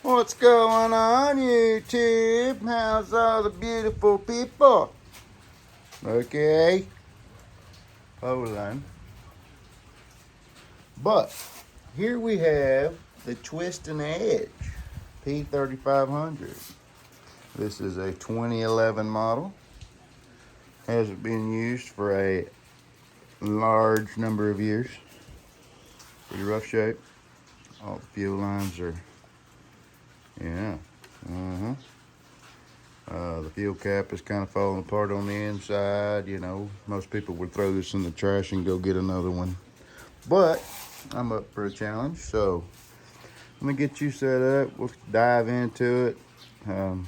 What's going on, YouTube? How's all the beautiful people? Okay, Poulan. But here we have the Twist and Edge P3500. This is a 2011 model. Hasn't been used for a large number of years. Pretty rough shape. All the fuel lines are, yeah. The fuel cap is kind of falling apart on the inside. You know, most people would throw this in the trash and go get another one. But I'm up for a challenge, so I'm gonna get you set up. We'll dive into it, kind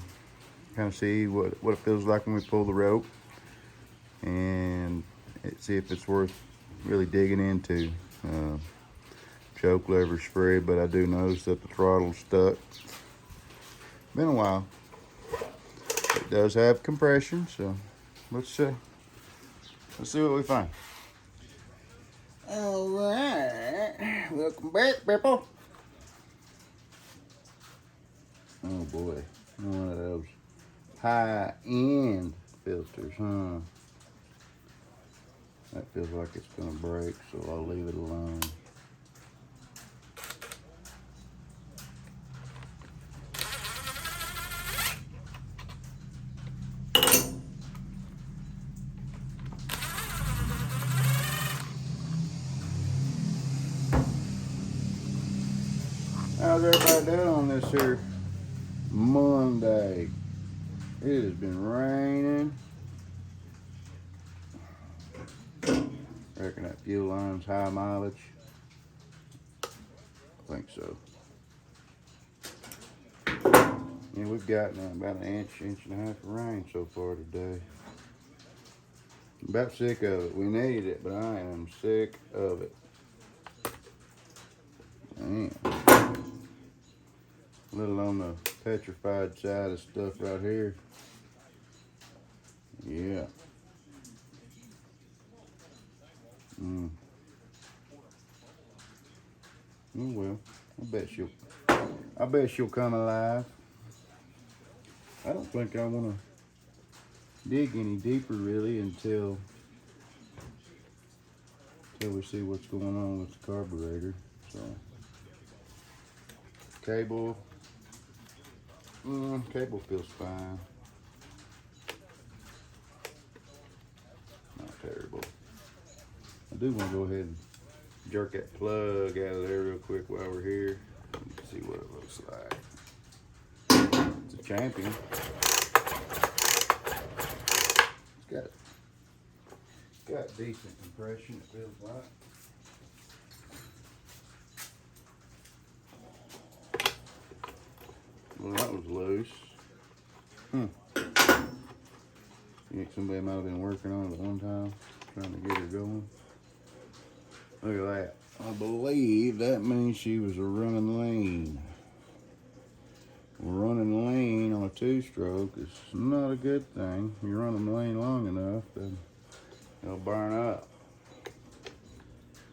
of see what it feels like when we pull the rope, and see if it's worth really digging into. Choke lever's free, but I do notice that the throttle's stuck. Been a while. It does have compression, so let's see what we find. All right, welcome back, people. Oh boy, one of those high-end filters, huh? That feels like it's gonna break, so I'll leave it alone. How's everybody doing on this here Monday? It has been raining. Reckon that fuel line's high mileage. I think so. Yeah, we've gotten about an inch and a half of rain so far today. I'm about sick of it. We needed it, but I am sick of it. Man. A little on the petrified side of stuff right here. Yeah. Oh well, I bet she'll come alive. I don't think I want to dig any deeper really until we see what's going on with the carburetor. So cable feels fine. Not terrible. I do want to go ahead and jerk that plug out of there real quick while we're here. Let's see what it looks like. It's a champion. It's got decent compression, it feels like. Well, that was loose. You think somebody might have been working on it at one time, trying to get her going? Look at that. I believe that means she was a running lane. Running lane on a two-stroke is not a good thing. You run the lane long enough, then it'll burn up.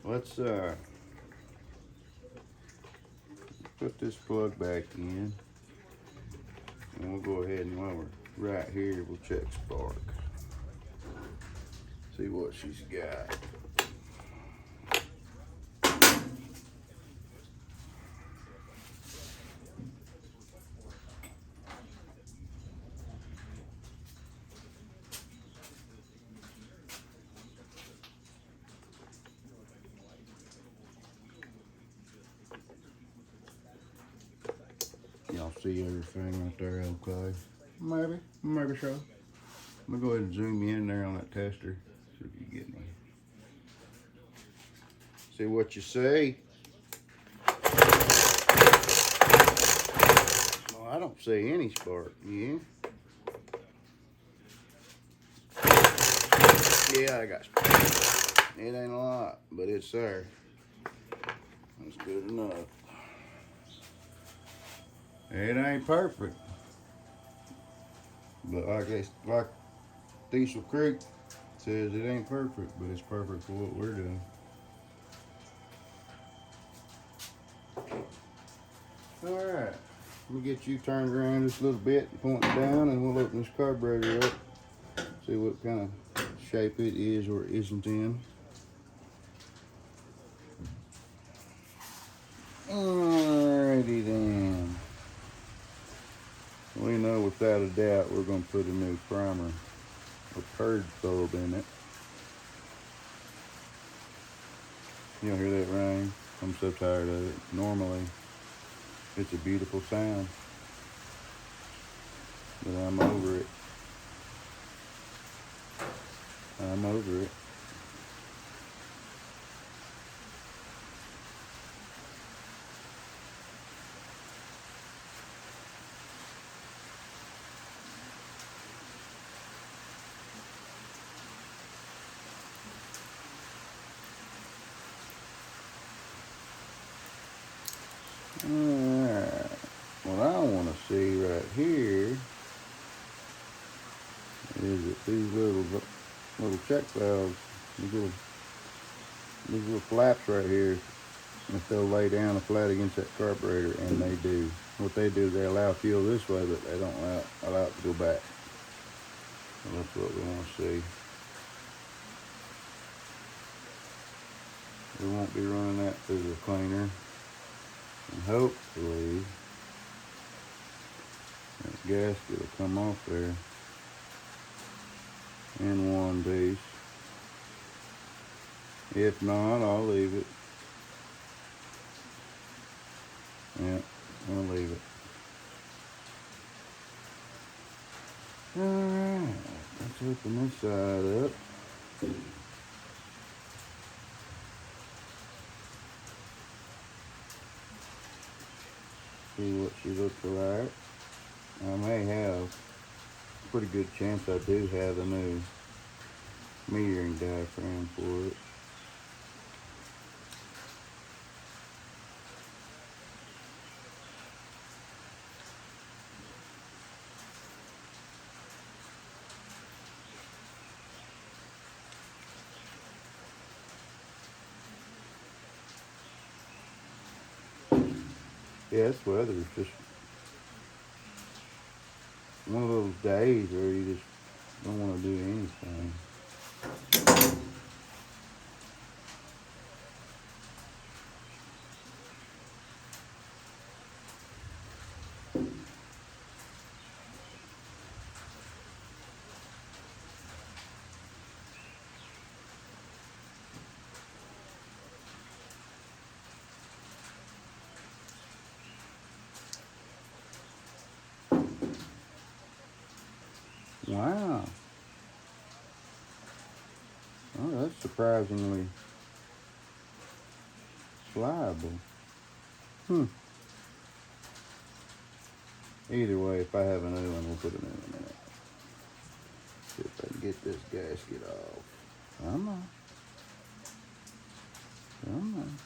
Let's put this plug back in, and we'll go ahead and while we're right here, we'll check spark. See what she's got. Y'all see everything right there, okay? Maybe so. I'm gonna go ahead and zoom in there on that tester, see if you get me. See what you see. Well, I don't see any spark. Yeah. Yeah, I got spark. It ain't a lot, but it's there. That's good enough. It ain't perfect, but like Diesel Creek says, it ain't perfect, but it's perfect for what we're doing. All right, Let me get you turned around just a little bit, point it down, and we'll open this carburetor up. See what kind of shape it is or isn't in. Alrighty then. We know without a doubt we're going to put a new primer or purge bulb in it. You don't hear that rain? I'm so tired of it. Normally, it's a beautiful sound, but I'm over it. I'm over it. Alright, what I want to see right here is that these little check valves, these little flaps right here, if they'll lay down flat against that carburetor, and they do. What they do is they allow fuel this way, but they don't allow it to go back. So that's what we want to see. We won't be running that through the cleaner. And hopefully that gasket will come off there in one piece. If not, I'll leave it. Yeah, I'll leave it. Alright, let's open this side up. See what she looks like. I may have a pretty good chance I do have a new metering diaphragm for it. Yeah, this weather is just one of those days where you just don't want to do anything. Wow. Oh, that's surprisingly pliable. Either way, if I have a new one, we'll put a new one in it. See if I can get this gasket off. Come on. Come on.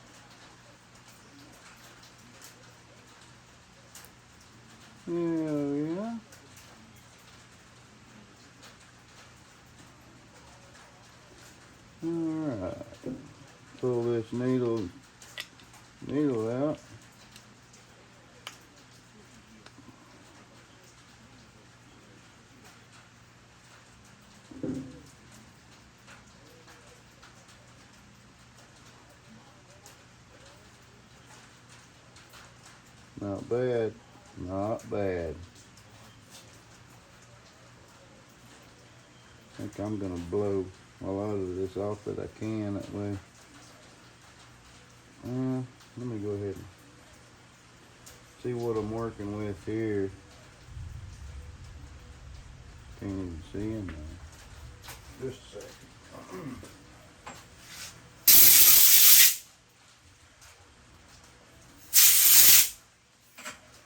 Yeah. Alright. Pull this needle out. Not bad. Not bad. I think I'm going to blow a lot of this off that I can that way. Let me go ahead and see what I'm working with here. Can't even see in there. Just a second.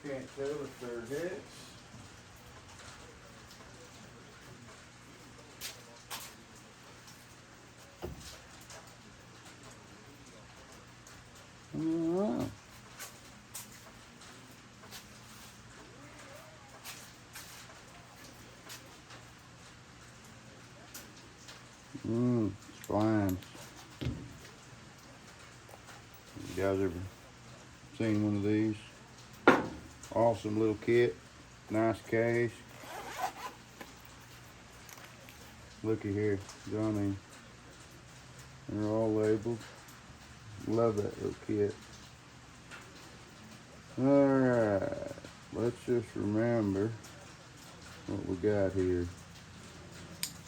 Can't tell if they're hits. Wow. Splines. You guys ever seen one of these? Awesome little kit. Nice case. Looky here, Johnny. They're all labeled. Love that little kit. Alright, let's just remember what we got here.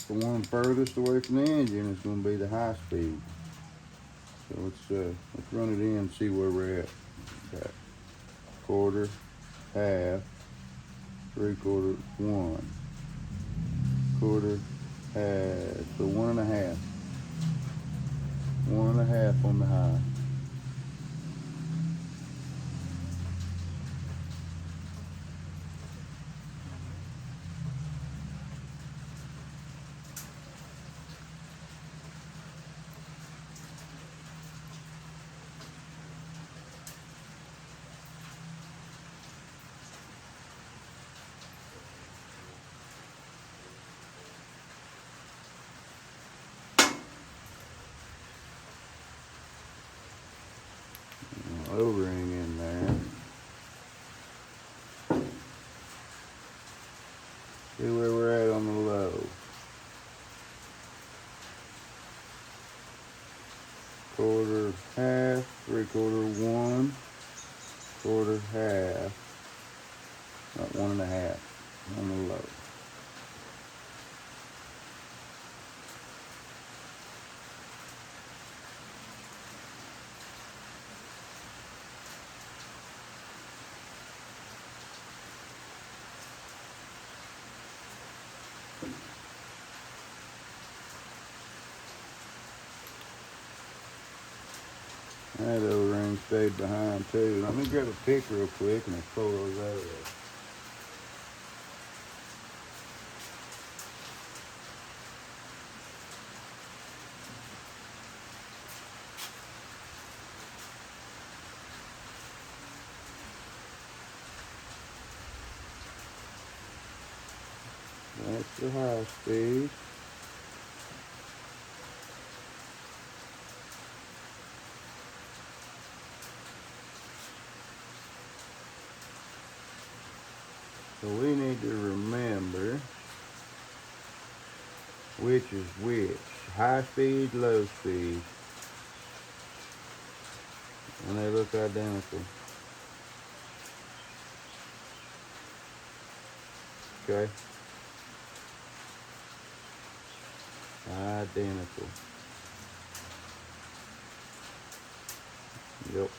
The one furthest away from the engine is going to be the high speed. So let's run it in and see where we're at. Got quarter, half, 3/4, 1. Quarter, half, so 1.5. 1.5 on the high. O-ring in there. See where we're at on the low. Quarter, half, 3/4, 1. Quarter, half. About 1.5 on the low. That O-ring stayed behind too. Let me grab a pick real quick and pull those out of there. That's the high speed. So we need to remember which is which. High speed, low speed. And they look identical. Okay. Identical. Yep.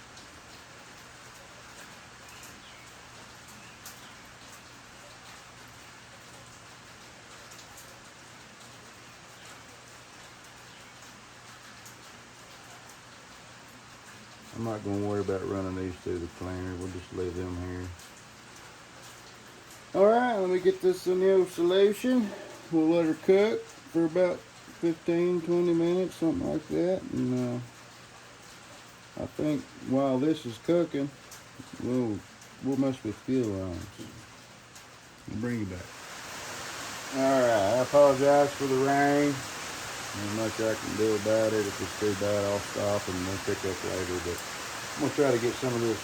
I'm not going to worry about running these through the cleaner. We'll just leave them here. Alright, let me get this in the solution. We'll let her cook for about 15-20 minutes, something like that. And I think while this is cooking, we'll mess with fuel lines. I'll bring you back. Alright, I apologize for the rain. Not much I can do about it. If it's too bad, I'll stop and we'll pick up later. But I'm going to try to get some of this,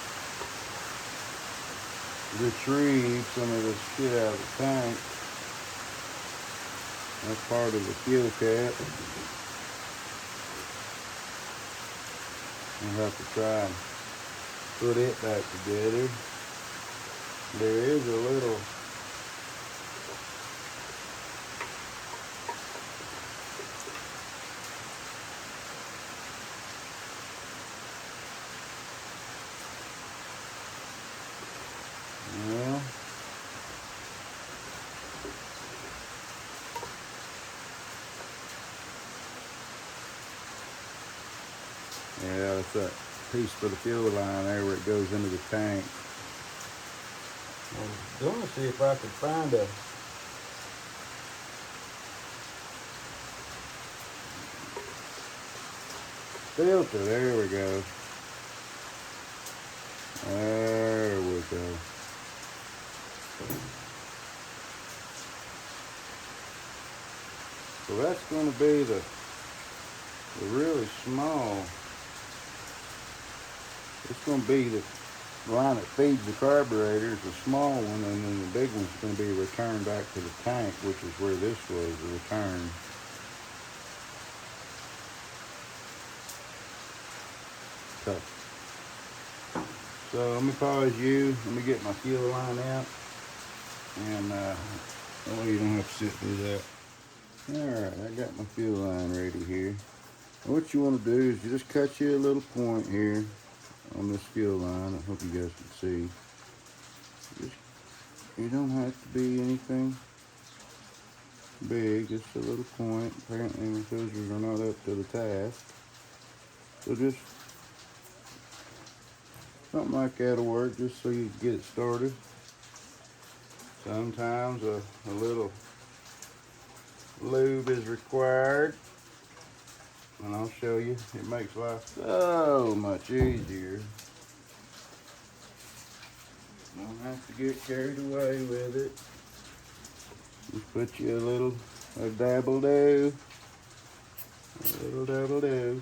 retrieve some of this shit out of the tank. That's part of the fuel cap. I'll have to try and put it back together. There is a little yeah, that's that piece for the fuel line there where it goes into the tank. I was going to see if I could find a filter. There we go. There we go. So that's going to be the really small. It's going to be the line that feeds the carburetor is a small one, and then the big one's going to be returned back to the tank, which is where this was, the return. So let me pause you, let me get my fuel line out, and that way you don't have to sit through that. Alright, I got my fuel line ready here. And what you want to do is you just cut you a little point here on this fuel line. I hope you guys can see. You don't have to be anything big, just a little point. Apparently my scissors are not up to the task. So just something like that'll work, just so you can get it started. Sometimes a little lube is required, and I'll show you. It makes life so much easier. Don't have to get carried away with it. Just put you a dabble-do. A little dabble-do.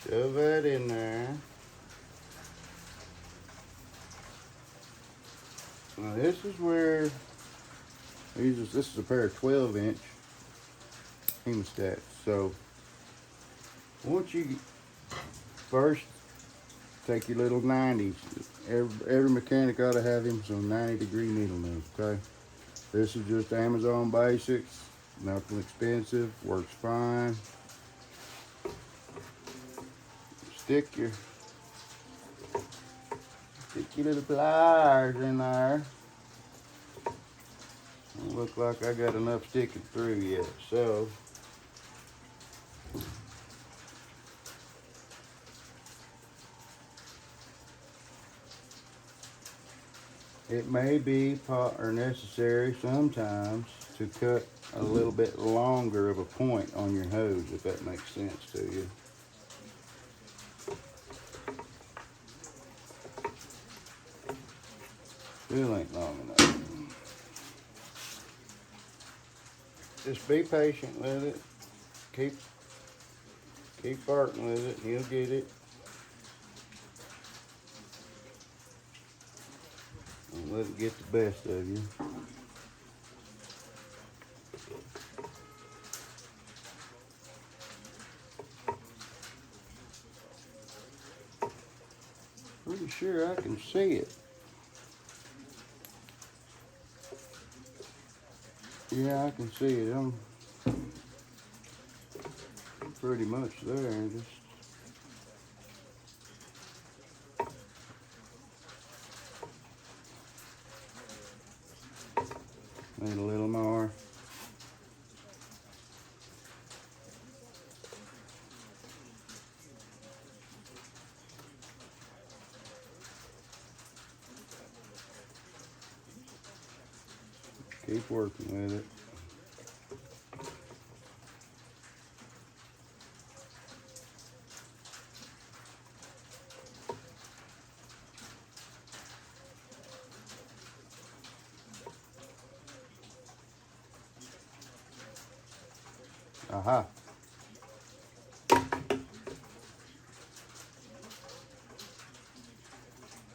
Shove that in there. Now this is where this is a pair of 12-inch hemostats. So once you first take your little 90s, every mechanic ought to have him some 90-degree needle nose. Okay, this is just Amazon Basics, nothing expensive, works fine. Stick your little pliers in there. Don't look like I got enough sticking through yet, so it may be necessary sometimes to cut a little bit longer of a point on your hose, if that makes sense to you. Still ain't long enough. Just be patient with it. Keep farting with it, and you'll get it. Don't let it get the best of you. Pretty sure I can see it. Yeah, I can see it. I'm pretty much there. Just need a little more. Keep working with it. Aha.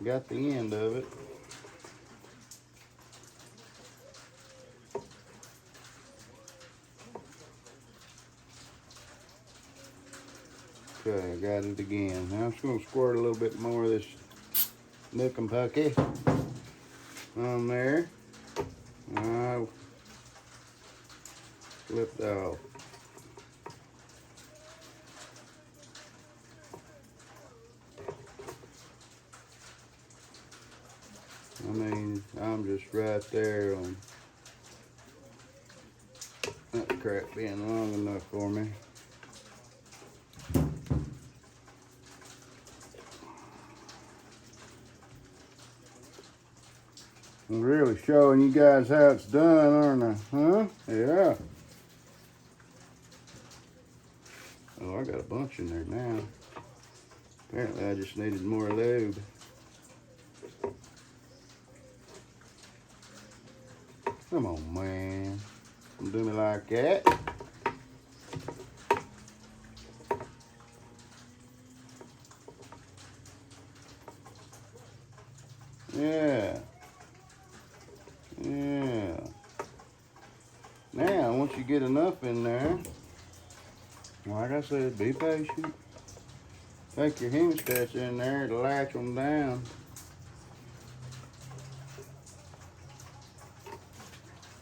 Got the end of it. Okay, I got it again. Now I'm just going to squirt a little bit more of this Nook and Pucky on there. Now, flipped off. I mean, I'm just right there on that crap being long enough for me. I'm really showing you guys how it's done, aren't I? Huh? Yeah. Oh, I got a bunch in there now. Apparently I just needed more lube. Come on, man. Don't do me like that. Yeah. Yeah. Now, once you get enough in there, like I said, be patient. Take your hemostats in there to latch them down.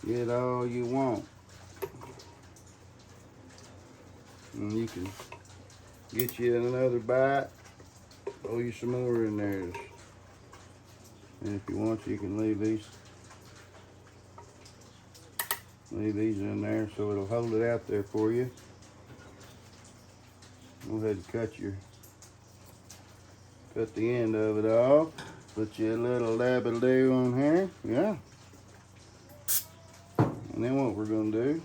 Get all you want. And you can get you another bite. Throw you some more in there. And if you want, you can leave these in there so it'll hold it out there for you. Go ahead and cut the end of it off. Put you a little dabble-do on here. Yeah. And then what we're gonna do,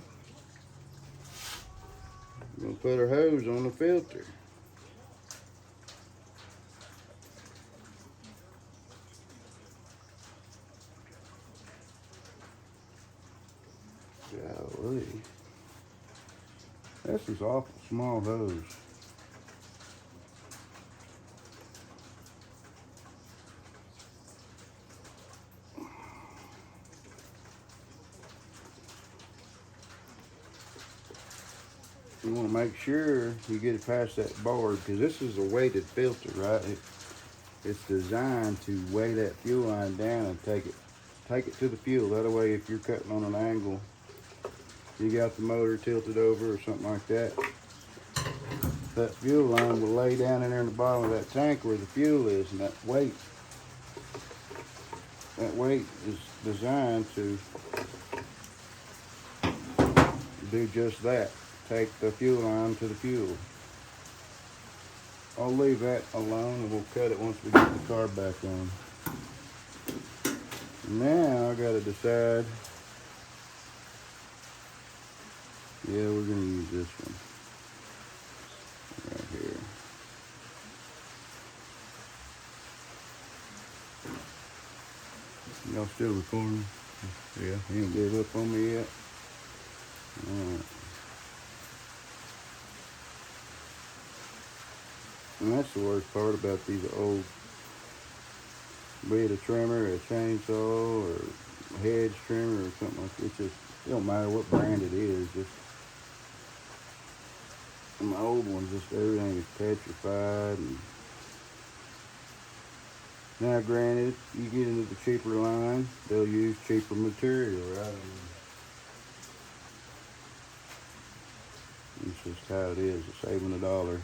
we're gonna put our hose on the filter. Golly. This is awful small hose. You want to make sure you get it past that board, because this is a weighted filter, right? It's designed to weigh that fuel line down and take it to the fuel. That way, if you're cutting on an angle, you got the motor tilted over or something like that, that fuel line will lay down in there in the bottom of that tank where the fuel is, and that weight is designed to do just that. Take the fuel line to the fuel. I'll leave that alone and we'll cut it once we get the carb back on. Now I gotta decide. Yeah, we're gonna use this one right here. Y'all still recording? Yeah, he ain't gave up on me yet. Alright. And that's the worst part about these old, be it a trimmer, a chainsaw, or a hedge trimmer, or something like that. It don't matter what brand it is. Just my old ones, just everything is petrified. And now, granted, you get into the cheaper line, they'll use cheaper material, right? It's just how it is. It's saving $1.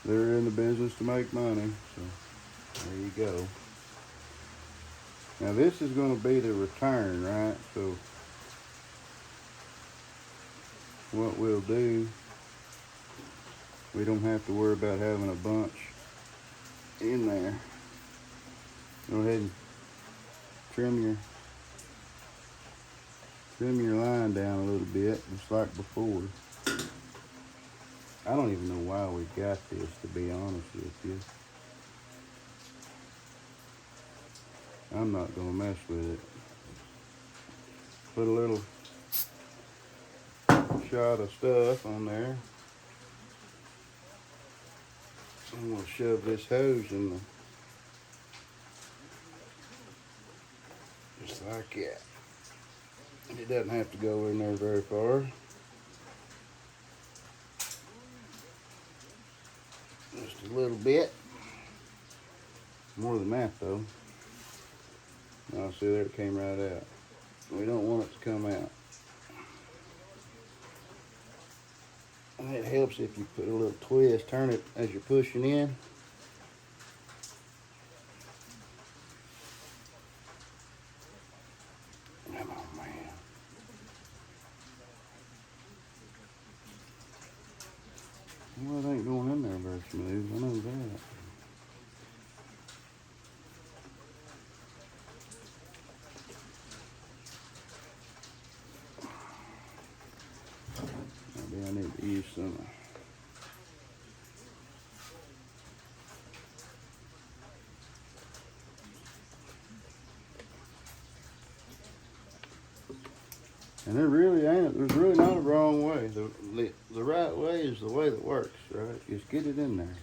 They're in the business to make money, so there you go. Now this is going to be the return, right? So what we'll do, we don't have to worry about having a bunch in there. Go ahead and trim your line down a little bit, just like before. I don't even know why we got this, to be honest with you. I'm not gonna mess with it. Put a little shot of stuff on there. I'm gonna shove this hose in the, just like that. It doesn't have to go in there very far. Just a little bit. More than that though. Now see there, it came right out. We don't want it to come out. And it helps if you put a little twist, turn it as you're pushing in. Come on, man. Well, it ain't going in there very smooth, I know that. Maybe I need to use some. And there's really not a wrong way. The right way is the way that works, right? Just get it in there.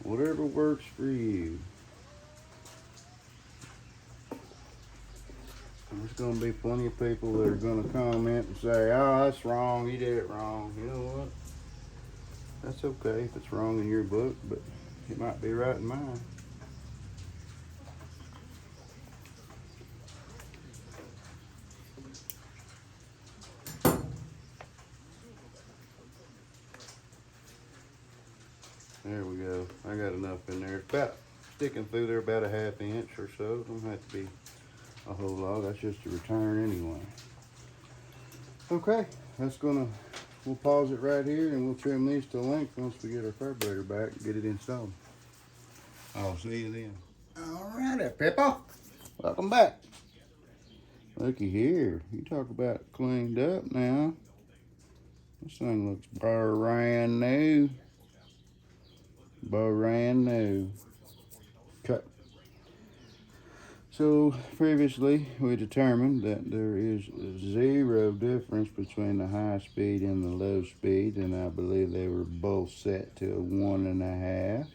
Whatever works for you. There's going to be plenty of people that are going to comment and say, oh, that's wrong, you did it wrong. You know what? That's okay if it's wrong in your book, but it might be right in mine. There we go. I got enough in there. It's about sticking through there about a 1/2 inch or so. Don't have to be a whole lot. That's just a return anyway. Okay, we'll pause it right here and we'll trim these to length once we get our carburetor back and get it installed. I'll see you then. Alrighty, people. Welcome back. Looky here. You talk about cleaned up now. This thing looks brand new. Brand new. Okay. So previously we determined that there is 0 difference between the high speed and the low speed, and I believe they were both set to 1.5.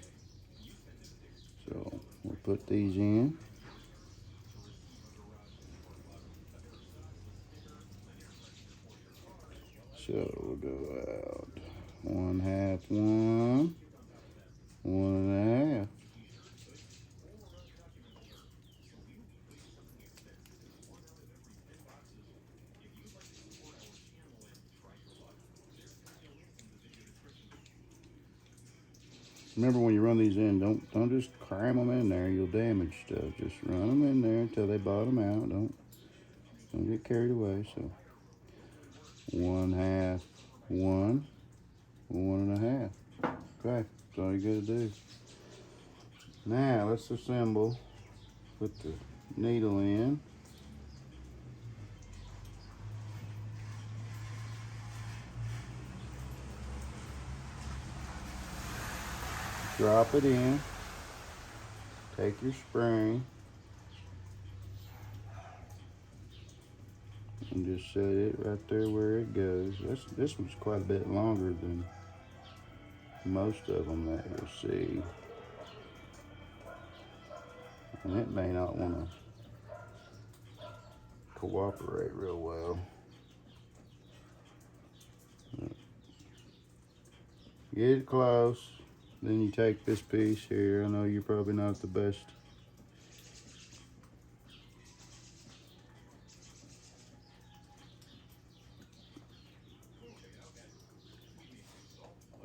So we'll put these in. So we'll go out 1/2, 1, 1.5. Remember, when you run these in, don't just cram them in there. You'll damage stuff. Just run them in there until they bottom out. Don't get carried away. So 1/2, 1, 1.5. Okay, that's all you gotta do. Now let's assemble. Put the needle in. Drop it in. Take your spring and just set it right there where it goes. This one's quite a bit longer than most of them that you'll see, and it may not want to cooperate real well. Get it close. Then you take this piece here. I know you're probably not the best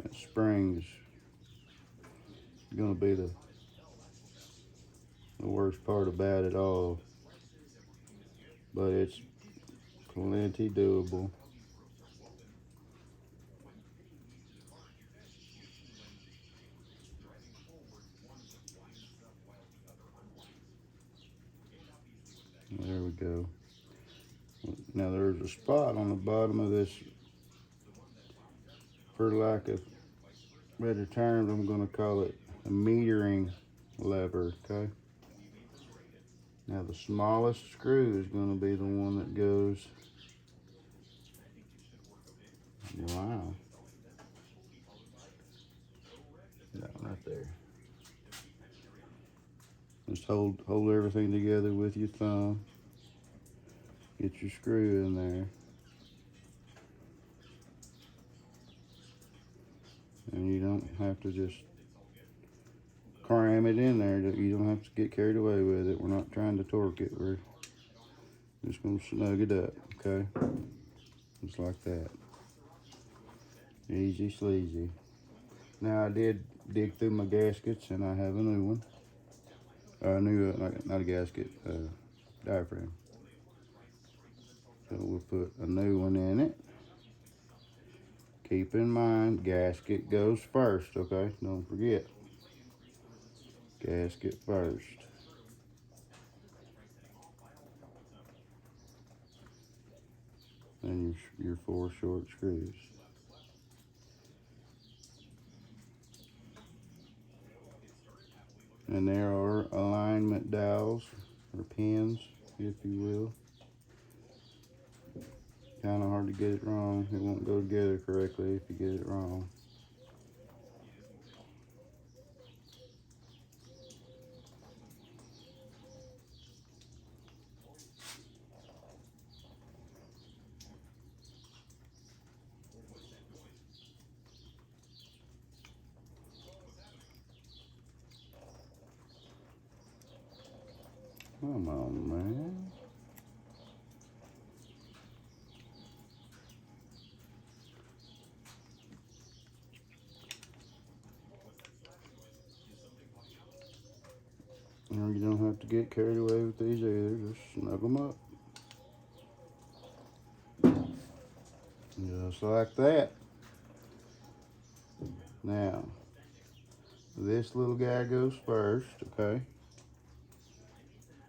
that spring's gonna be the worst part about it all, but it's plenty doable. There we go. Now there's a spot on the bottom of this, for lack of better terms, I'm going to call it a metering lever, okay? Now the smallest screw is going to be the one that goes, wow, that one right there. Just hold everything together with your thumb. Get your screw in there. And you don't have to just cram it in there. You don't have to get carried away with it. We're not trying to torque it. We're just going to snug it up, okay? Just like that. Easy sleazy. Now I did dig through my gaskets and I have a new one. Not a gasket, diaphragm. So we'll put a new one in it. Keep in mind, gasket goes first, okay? Don't forget. Gasket first. Then your 4 short screws. And there are alignment dowels, or pins, if you will. Kind of hard to get it wrong. It won't go together correctly if you get it wrong. Come on, man. You don't have to get carried away with these either. Just snug them up. Just like that. Now, this little guy goes first, okay?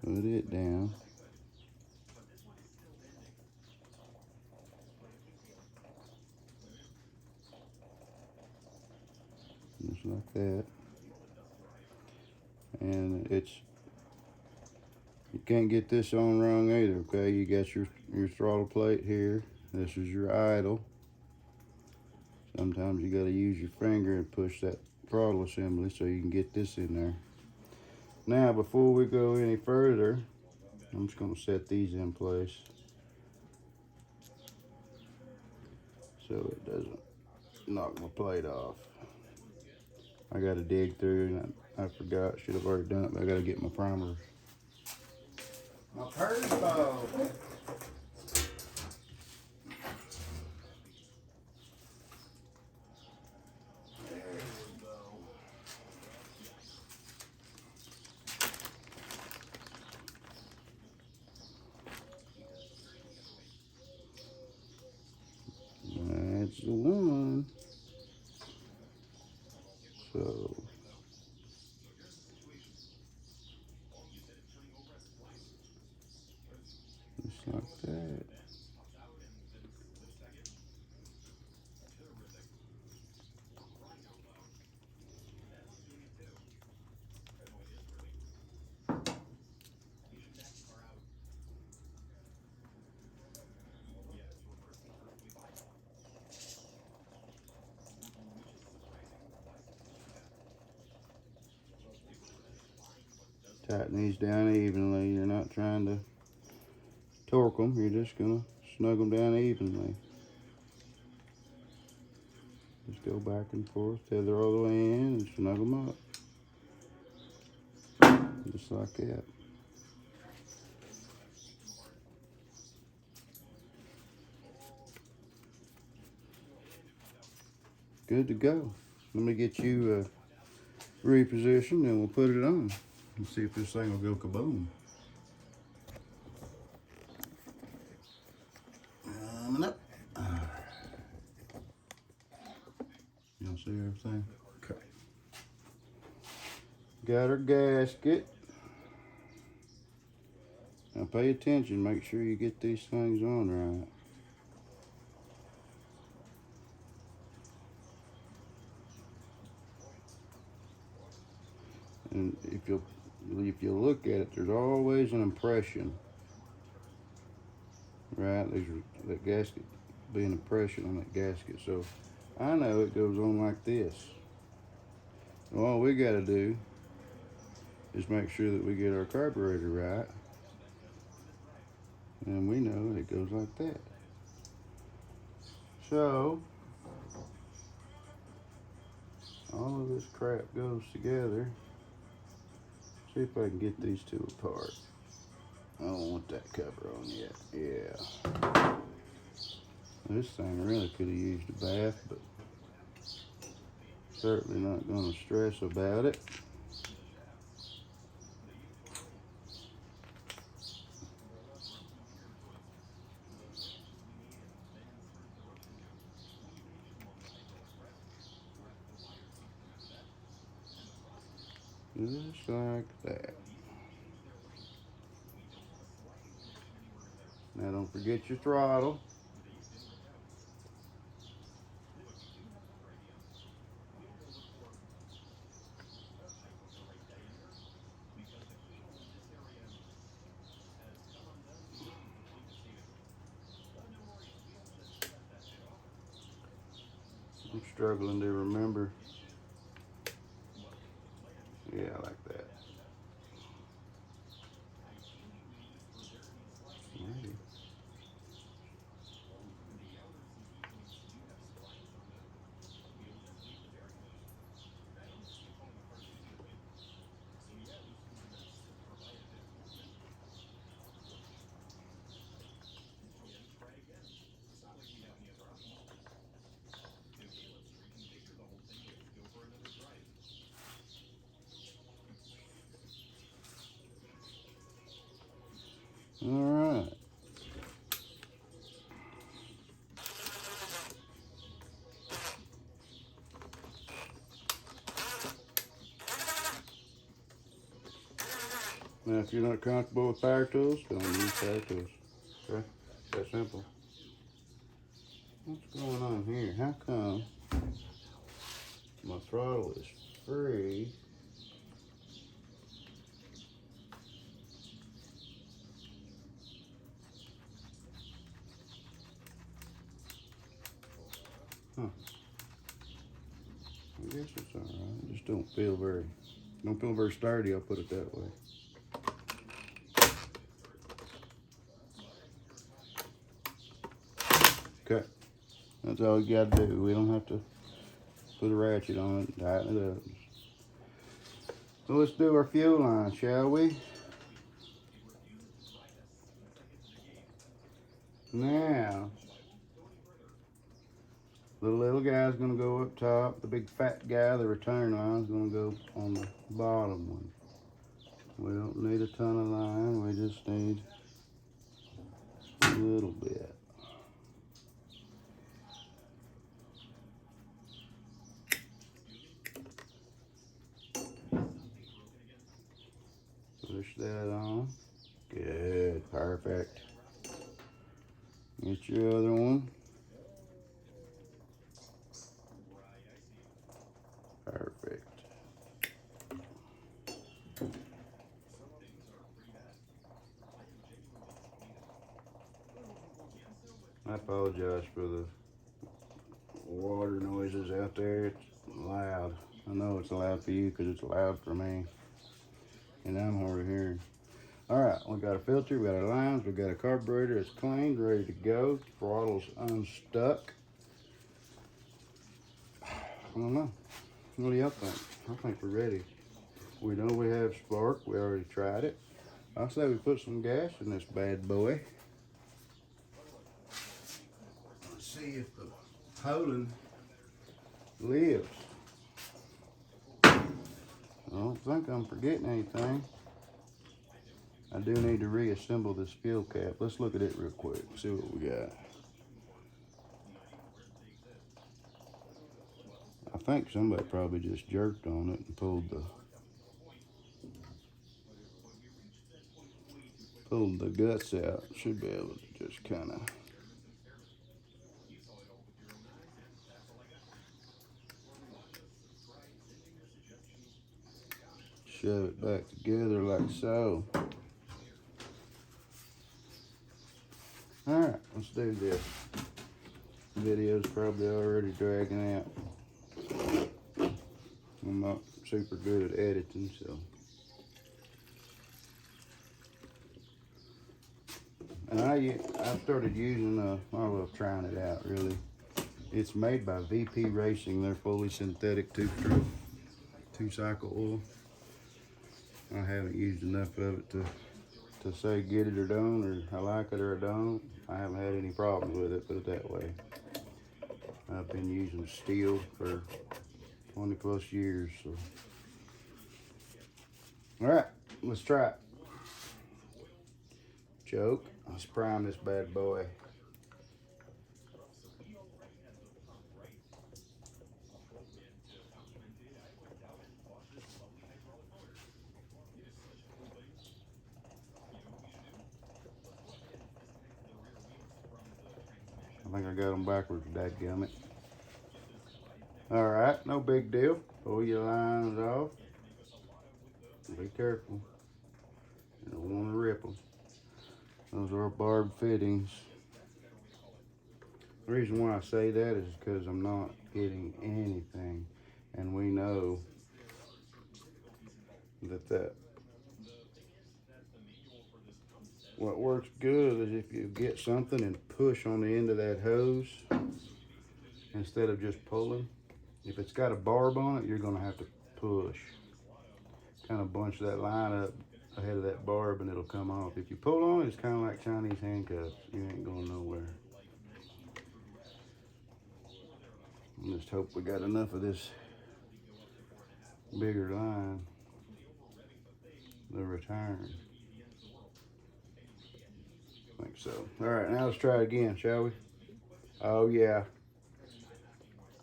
Put it down. Just like that. And you can't get this on wrong either, okay? You got your throttle plate here. This is your idle. Sometimes you gotta use your finger and push that throttle assembly so you can get this in there. Now, before we go any further, I'm just gonna set these in place so it doesn't knock my plate off. I gotta dig through, and I forgot, should have already done it, but I gotta get my primers. My purse ball. That's the one. So just like that. Tighten these down evenly. You're not trying to torque them. You're just gonna snug them down evenly. Just go back and forth, tether all the way in, and snug them up. Just like that. Good to go. Let me get you repositioned and we'll put it on. Let's see if this thing will go kaboom. Coming up. Y'all see everything? Okay. Got our gasket. Now pay attention, make sure you get these things on right. And if you look at it, there's always an impression, right? There's that gasket, be an impression on that gasket. So I know it goes on like this. And all we got to do is make sure that we get our carburetor right, and we know it goes like that. So all of this crap goes together. See if I can get these two apart. I don't want that cover on yet. Yeah. This thing really could have used a bath, but certainly not going to stress about it. Just like that. Now don't forget your throttle. I'm struggling to remember. Yeah, like that. Maybe. Now, if you're not comfortable with power tools, don't use power tools. Okay? It's that simple. What's going on here? How come my throttle is free? Huh. I guess it's alright. It just don't feel very sturdy, I'll put it that way. Okay. That's all you gotta do. We don't have to put a ratchet on it, tighten it up. So let's do our fuel line, shall we? Now, the little guy's gonna go up top. The big fat guy, the return line, is gonna go on the bottom one. We don't need a ton of line. We just need a little bit. Push that on. Good, perfect. Get your other one. Perfect. I apologize for the water noises out there. It's loud. I know it's loud for you because it's loud for me. And I'm hard of hearing. Alright, we got a filter, we got our lines, we got a carburetor, it's cleaned, ready to go. Throttle's unstuck. I don't know. What do y'all think? I think we're ready. We know we have spark, we already tried it. I say we put some gas in this bad boy. Let's see if the Poulan lives. I don't think I'm forgetting anything. I do need to reassemble this fuel cap. Let's look at it real quick, see what we got. I think somebody probably just jerked on it and pulled the guts out. Should be able to just kind of shove it back together like so. Alright, let's do this. The video's probably already dragging out. I'm not super good at editing, so. And I started using, trying it out really. It's made by VP Racing. They're fully synthetic two-cycle oil. I haven't used enough of it to say get it or don't, or I like it or I don't. I haven't had any problems with it, put it that way. I've been using steel for 20 plus years, so. All right, let's try it. Choke, let's prime this bad boy. I think I got them backwards, dadgummit. All right, no big deal. Pull your lines off. Be careful. You don't want to rip them. Those are barb fittings. The reason why I say that is because I'm not getting anything. And we know that what works good is if you get something and push on the end of that hose instead of just pulling. If it's got a barb on it, you're gonna have to push. Kind of bunch that line up ahead of that barb and it'll come off. If you pull on it, it's kind of like Chinese handcuffs. You ain't going nowhere. I just hope we got enough of this bigger line, the return. I think so. All right, now let's try it again, shall we? Oh yeah.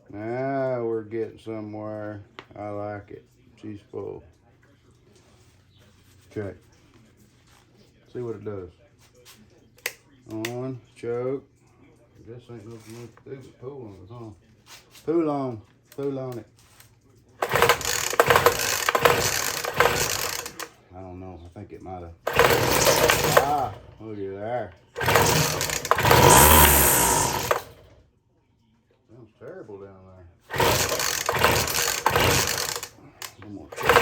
Now we're getting somewhere. I like it. She's full. Okay. See what it does. On, choke. I guess ain't nothing to do but pull on it, huh? Pull on it. I don't know. I think it might have. Ah, look at there. Sounds terrible down there. One more check.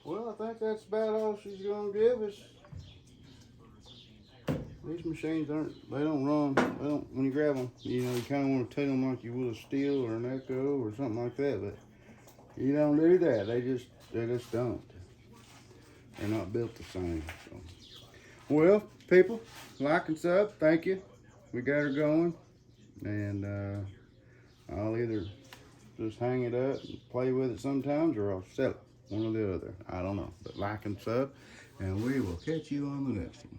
Well, I think that's about all she's gonna give us. These machines they don't run, when you grab them, you know, you kind of want to take them like you would a Steel or an Echo or something like that, but you don't do that. They just don't. They're not built the same. So. Well, people, like and sub, thank you. We got her going, and I'll either just hang it up and play with it sometimes, or I'll sell it. One or the other. I don't know. But like and sub, and we will catch you on the next one.